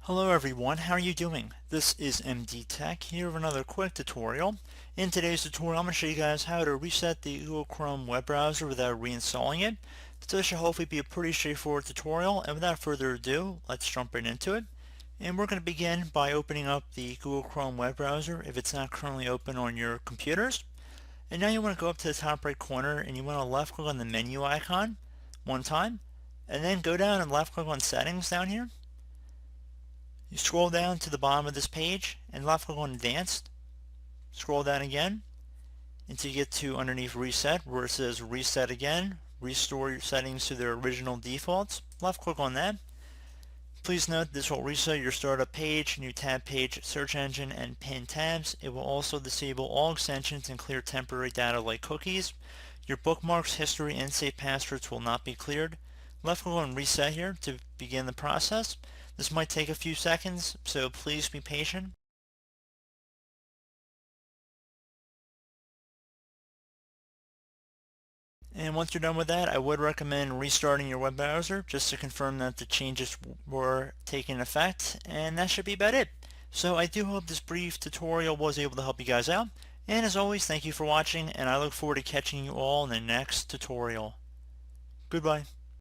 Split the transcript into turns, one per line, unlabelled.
Hello everyone, how are you doing? This is MD Tech here with another quick tutorial. In today's tutorial, I'm going to show you guys how to reset the Google Chrome web browser without reinstalling it. So this should hopefully be a pretty straightforward tutorial, and without further ado, let's jump right into it. And we're going to begin by opening up the Google Chrome web browser if it's not currently open on your computers. And now you want to go up to the top right corner and you want to left click on the menu icon one time, and then go down and left click on settings down here. You scroll down to the bottom of this page and left click on Advanced. Scroll down again until you get to underneath Reset where it says Reset Again, restore your settings to their original defaults. Left click on that. Please note this will reset your startup page, new tab page, search engine, and pin tabs. It will also disable all extensions and clear temporary data like cookies. Your bookmarks, history, and safe passwords will not be cleared. Left click on Reset here to begin the process. This might take a few seconds, so please be patient. And once you're done with that, I would recommend restarting your web browser just to confirm that the changes were taking effect, and that should be about it. So I do hope this brief tutorial was able to help you guys out, and as always, thank you for watching, and I look forward to catching you all in the next tutorial. Goodbye.